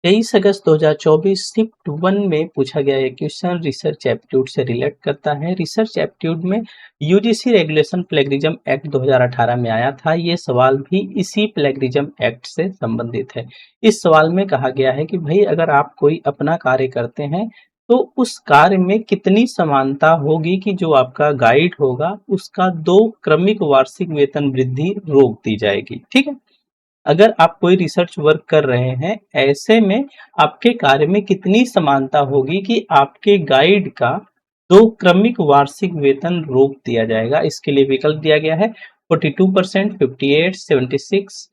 23 अगस्त 2024 shift 1 में पूछा गया एक क्वेश्चन रिसर्च एप्टीट्यूड से रिलेट करता है। रिसर्च एप्टीट्यूड में यूजीसी रेगुलेशन प्लेगरिज्म एक्ट 2018 में आया था। ये सवाल भी इसी प्लेगरिज्म एक्ट से संबंधित है। इस सवाल में कहा गया है कि भाई अगर आप कोई अपना कार्य करते हैं तो उस कार्य में कितनी समानता होगी कि जो आपका गाइड होगा उसका 2 क्रमिक वार्षिक वेतन वृद्धि रोक दी जाएगी। ठीक है। अगर आप कोई रिसर्च वर्क कर रहे हैं, ऐसे में आपके कार्य में कितनी समानता होगी कि आपके गाइड का 2 क्रमिक वार्षिक वेतन रोक दिया जाएगा। इसके लिए विकल्प दिया गया है 42%, 58, 76,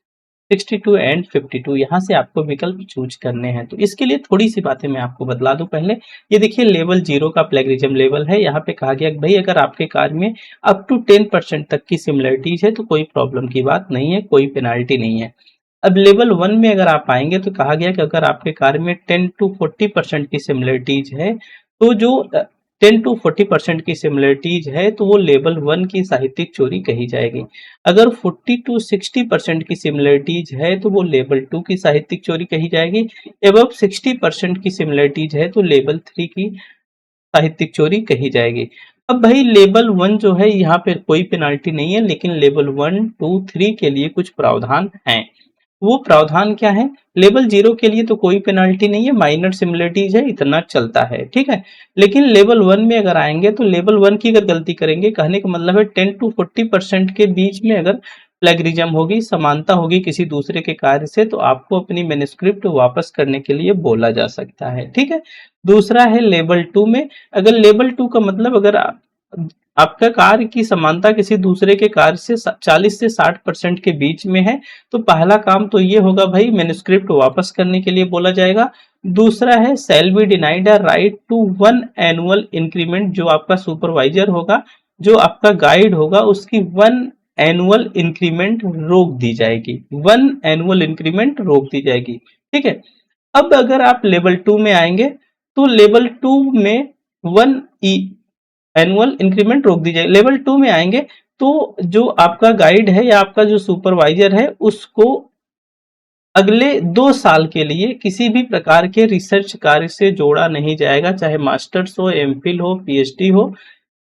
62 एंड 52। यहाँ से आपको विकल्प चूज करने हैं। तो इसके लिए थोड़ी सी बातें मैं आपको बतला दूं। पहले ये देखिए लेवल 0 का प्लेगरिज्म लेवल है। यहाँ पे कहा गया कि भाई अगर आपके कार्य में अप टू 10% तक की सिमिलरिटीज है तो कोई प्रॉब्लम की बात नहीं है, कोई पेनाल्टी नहीं है। अब लेवल 1 में अगर आप आएंगे तो कहा गया कि अगर आपके कार्य में 10 टू 40% की सिमिलरिटीज है तो जो 10 टू 40% की सिमिलरिटीज है तो वो लेवल 1 की साहित्यिक चोरी कही जाएगी। अगर 40 टू 60% की सिमिलरिटीज है तो वो लेवल 2 की साहित्यिक चोरी कही जाएगी। एबव 60% की सिमिलरिटीज है तो लेवल 3 की साहित्यिक चोरी कही जाएगी। अब भाई लेवल 1 जो है यहाँ पे कोई पेनाल्टी नहीं है, लेकिन लेवल 1, 2, 3 के लिए कुछ प्रावधान हैं। वो प्रावधान क्या है? लेवल 0 के लिए तो कोई पेनाल्टी नहीं है, माइनर सिमिलरिटीज है, इतना चलता है। ठीक है। लेकिन लेवल 1 में अगर आएंगे तो लेवल 1 की अगर गलती करेंगे, कहने का मतलब है 10 टू 40% के बीच में अगर प्लेगरिज्म होगी, समानता होगी किसी दूसरे के कार्य से, तो आपको अपनी मैन्युस्क्रिप्ट वापस करने के लिए बोला जा सकता है। ठीक है। दूसरा है लेवल 2 में। अगर लेवल 2 का मतलब अगर आपका कार्य की समानता किसी दूसरे के कार्य से 40 से 60% के बीच में है तो पहला काम तो ये होगा भाई मैन्युस्क्रिप्ट वापस करने के लिए बोला जाएगा। दूसरा है shall be denied a right to 1 annual increment. जो आपका सुपरवाइजर होगा, जो आपका गाइड होगा, उसकी 1 एनुअल इंक्रीमेंट रोक दी जाएगी। 1 एनुअल इंक्रीमेंट रोक दी जाएगी। ठीक है। अब अगर आप लेवल 2 में आएंगे तो लेवल 2 में 1 एनुअल इंक्रीमेंट रोक दी जाएगी। लेवल 2 में आएंगे तो जो आपका गाइड है या आपका जो सुपरवाइजर है उसको अगले 2 साल के लिए किसी भी प्रकार के रिसर्च कार्य से जोड़ा नहीं जाएगा, चाहे मास्टर्स हो, एमफिल हो, पीएचडी हो।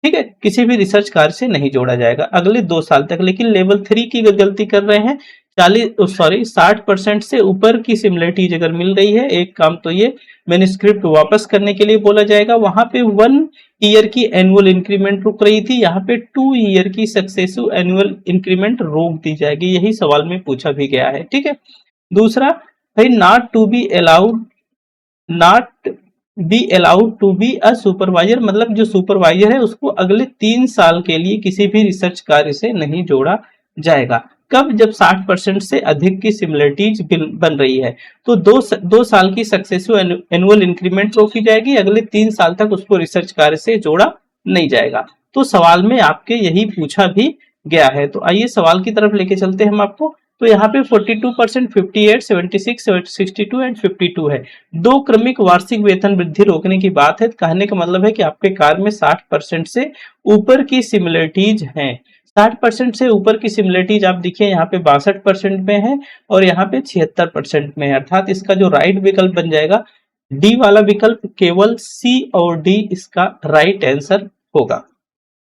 ठीक है। किसी भी रिसर्च कार्य से नहीं जोड़ा जाएगा अगले 2 साल तक। लेकिन लेवल 3 की गलती कर रहे हैं, 60% से ऊपर की सिमिलरिटीज अगर मिल रही है, एक काम तो ये मैन्युस्क्रिप्ट वापस करने के लिए बोला जाएगा। वहां पे 1 ईयर की एनुअल इंक्रीमेंट रुक रही थी, यहाँ पे 2 ईयर की सक्सेसिव एनुअल इंक्रीमेंट रोक दी जाएगी। यही सवाल में पूछा भी गया है। ठीक है। दूसरा भाई not be allowed to be a supervisor, मतलब जो सुपरवाइजर है उसको अगले 3 साल के लिए किसी भी रिसर्च कार्य से नहीं जोड़ा जाएगा। कब? जब 60% से अधिक की सिमिलरिटीज बन रही है तो 2 साल की सक्सेसिव एनुअल इंक्रीमेंट रोकी जाएगी, अगले 3 साल तक उसको रिसर्च कार्य से जोड़ा नहीं जाएगा। तो सवाल में आपके यही पूछा भी गया है। तो आइए सवाल की तरफ लेके चलते हैं हम आपको। तो यहाँ पे 42%, 58, 76, 62 एंड 52 है। 2 क्रमिक वार्षिक वेतन वृद्धि रोकने की बात है। कहने का मतलब है कि आपके कार्य में 60% से ऊपर की सिमिलरिटीज हैं। 60% से ऊपर की सिमिलरिटीज आप देखिए यहाँ पे 62% में है और यहाँ पे 76% में है। अर्थात इसका जो राइट विकल्प बन जाएगा डी वाला विकल्प, केवल सी और डी इसका राइट आंसर होगा।